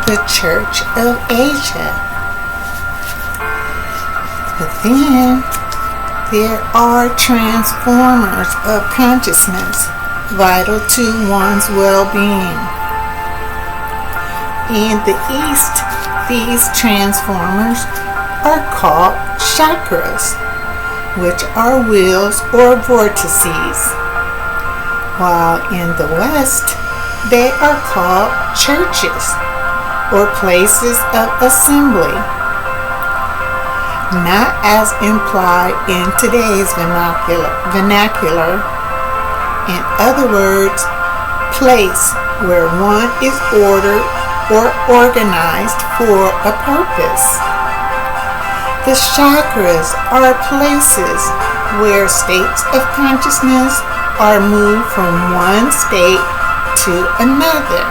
the Church of Asia. But then there are transformers of consciousness vital to one's well-being. In the East, these transformers are called chakras, which are wheels or vortices, while in the West, they are called churches or places of assembly, not as implied in today's vernacular. In other words, place where one is ordered or organized for a purpose. The chakras are places where states of consciousness are moved from one state to another.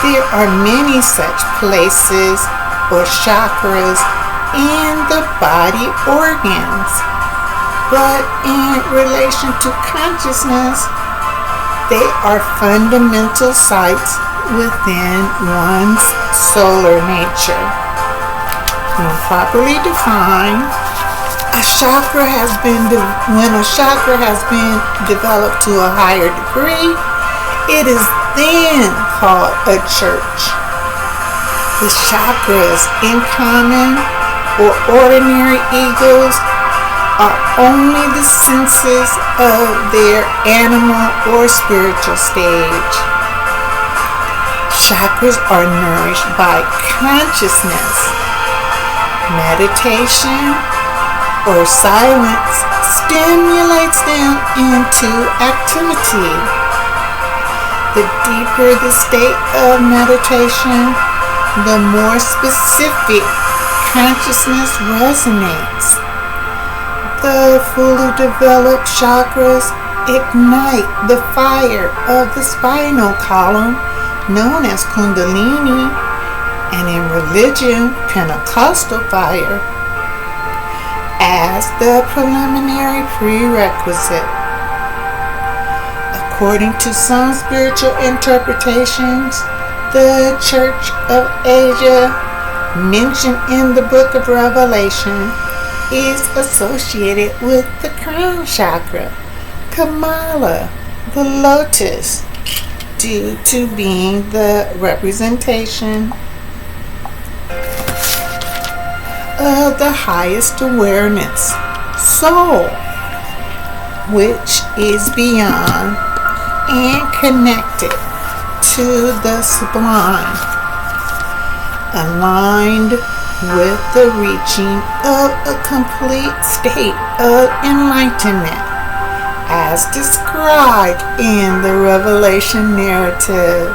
There are many such places or chakras in the body organs, but in relation to consciousness, they are fundamental sites within one's solar nature. When properly defined, when a chakra has been developed to a higher degree, it is then called a church. The chakras in common or ordinary egos are only the senses of their animal or spiritual stage. Chakras are nourished by consciousness. Meditation or silence stimulates them into activity. The deeper the state of meditation, the more specific consciousness resonates. The fully developed chakras ignite the fire of the spinal column, known as Kundalini, and in religion, Pentecostal fire, as the preliminary prerequisite. According to some spiritual interpretations, the Church of Asia, mentioned in the book of Revelation, is associated with the crown chakra, Kamala, the lotus, due to being the representation of the highest awareness, soul, which is beyond and connected to the sublime, aligned with the reaching of a complete state of enlightenment, as described in the Revelation narrative.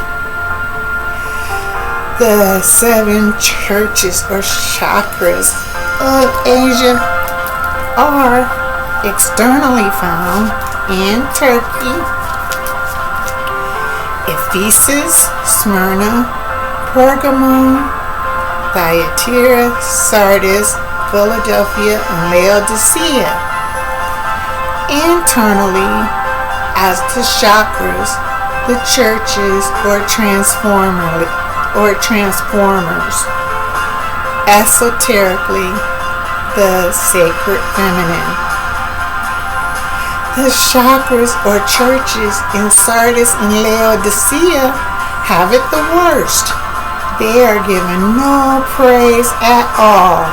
The 7 churches or chakras of Asia are externally found in Turkey, Ephesus, Smyrna, Pergamum, Thyatira, Sardis, Philadelphia, and Laodicea. Internally, as the chakras, the churches or transformers. Esoterically, the sacred feminine. The chakras or churches in Sardis and Laodicea have it the worst. They are given no praise at all,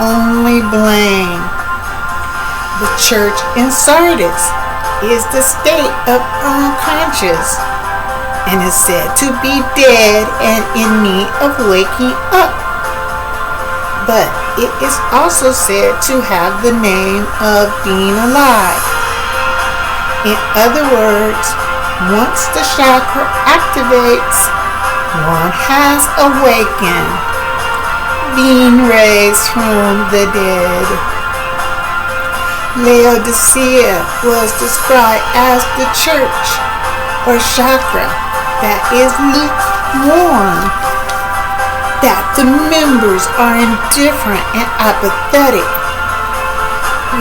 only blame. The church in Sardis is the state of unconscious and is said to be dead and in need of waking up. But it is also said to have the name of being alive. In other words, once the chakra activates, one has awakened, being raised from the dead. Laodicea was described as the church or chakra that is lukewarm, that the members are indifferent and apathetic,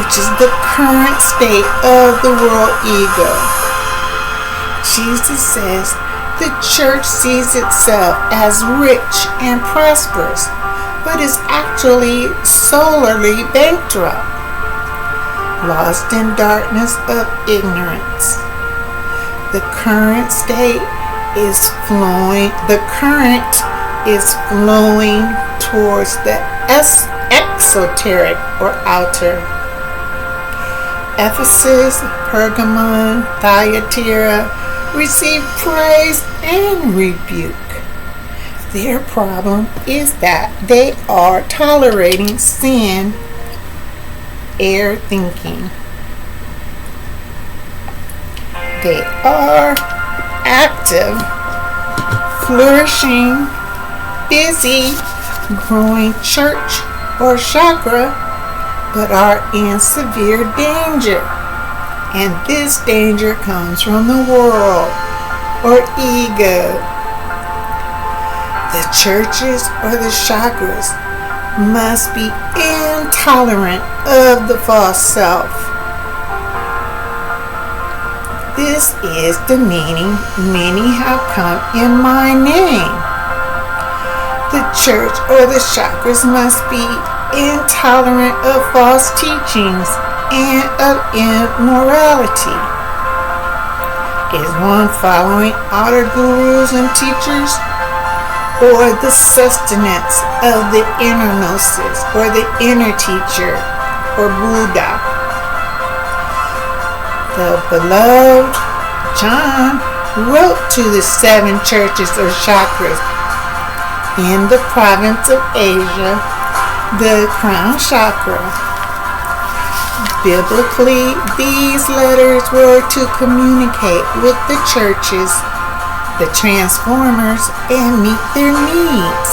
which is the current state of the world ego. Jesus says The church sees itself as rich and prosperous, but is actually solarly bankrupt, lost in darkness of ignorance. The current is flowing towards the exoteric or outer. Ephesus, Pergamon, Thyatira receive praise and rebuke. Their problem is that they are tolerating sin, air thinking. They are active, flourishing, busy, growing church or chakra, but are in severe danger. And this danger comes from the world or ego. The churches or the chakras must be intolerant of the false self. This is the meaning many have come in my name. The church or the chakras must be intolerant of false teachings and of immorality. Is one following outer gurus and teachers, or the sustenance of the inner gnosis, or the inner teacher, or Buddha? The beloved John wrote to the 7 churches or chakras in the province of Asia, the crown chakra. Biblically, these letters were to communicate with the churches, the transformers, and meet their needs.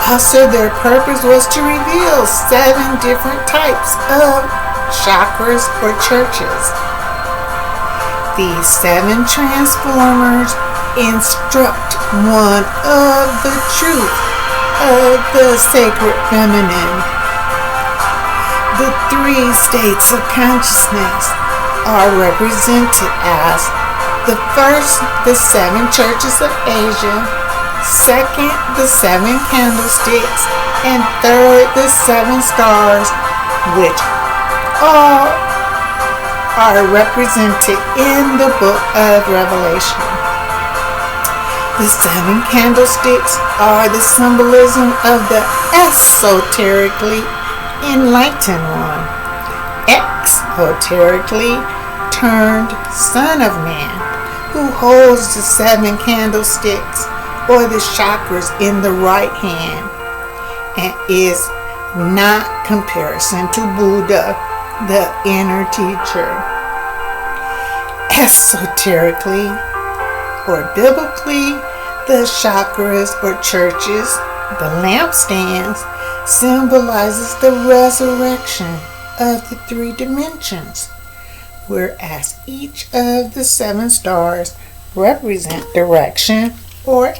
Also, their purpose was to reveal 7 different types of chakras or churches. These 7 transformers instruct one of the truth of the sacred feminine. The 3 states of consciousness are represented as the first, the 7 churches of Asia, second, the 7 candlesticks, and third, the 7 stars, which all are represented in the book of Revelation. The 7 candlesticks are the symbolism of the esoterically enlightened one, exoterically turned Son of Man, who holds the 7 candlesticks or the chakras in the right hand, and is not comparison to Buddha, the inner teacher. Esoterically or biblically, the chakras or churches, the lampstands, symbolizes the resurrection of the 3 dimensions, whereas each of the 7 stars represent direction or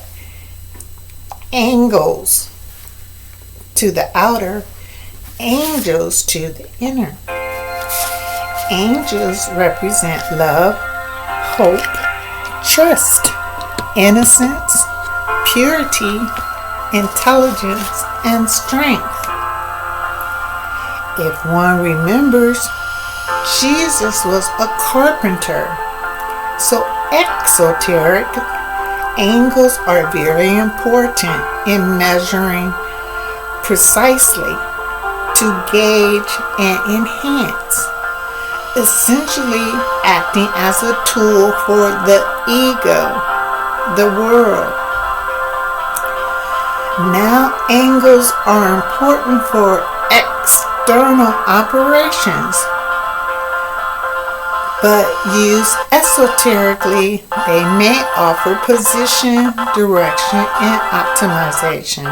angles to the outer, angels to the inner. Angels represent love, hope, trust, innocence, purity, intelligence, and strength. If one remembers, Jesus was a carpenter, so exoteric angles are very important in measuring precisely to gauge and enhance, essentially acting as a tool for the ego, the world. Now, angles are important for external operations, but used esoterically, they may offer position, direction, and optimization.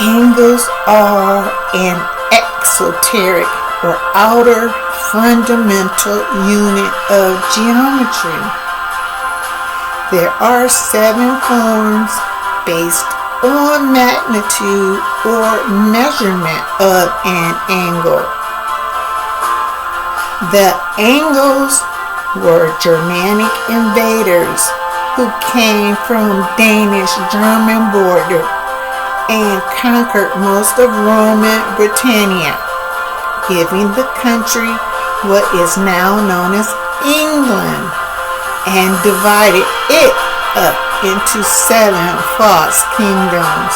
Angles are an exoteric or outer fundamental unit of geometry. There are 7 forms based on magnitude or measurement of an angle. The angles were Germanic invaders who came from Danish-German border and conquered most of Roman Britannia, giving the country what is now known as England, and divided it up into 7 false kingdoms.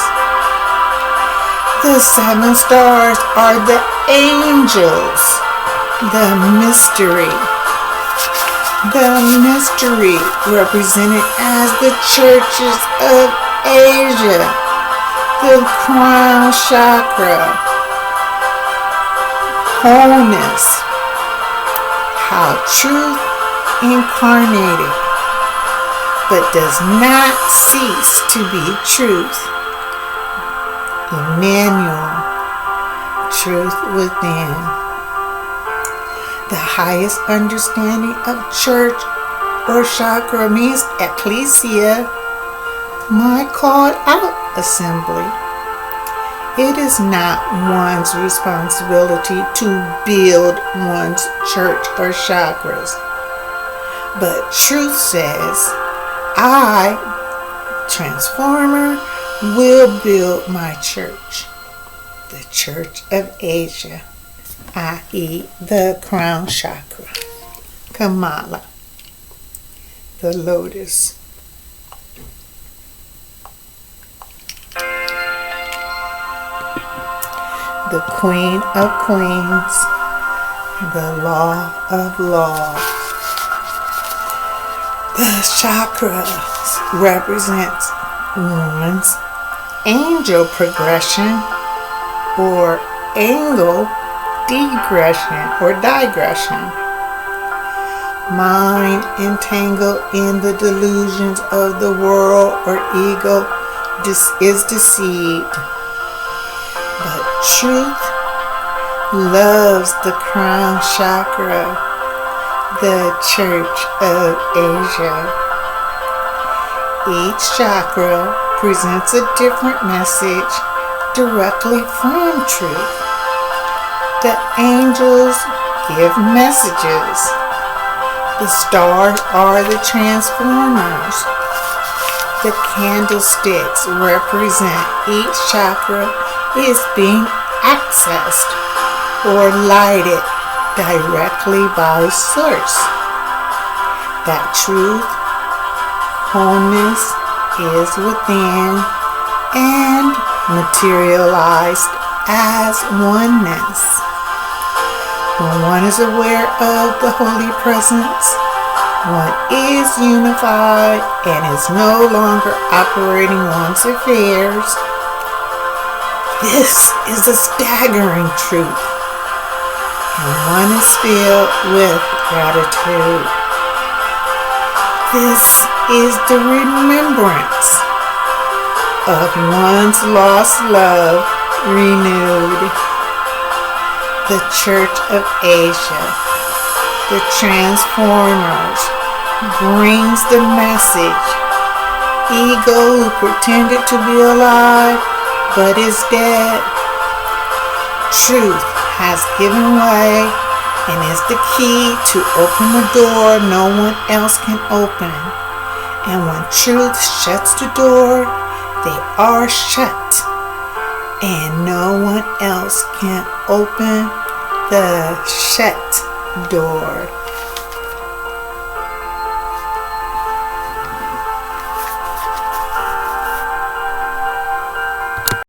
The 7 stars are the angels, the mystery. The mystery represented as the churches of Asia, the crown chakra, wholeness, how truth incarnated, but does not cease to be truth. Emmanuel, truth within. The highest understanding of church or chakra means ecclesia, my called out assembly. It is not one's responsibility to build one's church or chakras, but truth says, I, transformer, will build my church, the Church of Asia, i.e. the crown chakra, Kamala, the lotus. The Queen of Queens, the Law of Law. The chakras represents one's angel progression or angle degression or digression. Mind entangled in the delusions of the world or ego is deceived. But truth loves the crown chakra, the Church of Asia. Each chakra presents a different message directly from truth. The angels give messages. The stars are the transformers. The candlesticks represent each chakra is being accessed or lighted directly by Source. That truth, wholeness is within and materialized as oneness. When one is aware of the holy presence, one is unified and is no longer operating one's affairs. This is a staggering truth, and one is filled with gratitude. This is the remembrance of one's lost love renewed. The Church of Asia, the Transformers, brings the message. Ego who pretended to be alive but is dead. Truth has given way and is the key to open the door no one else can open. And when truth shuts the door, they are shut, and no one else can open the shut door.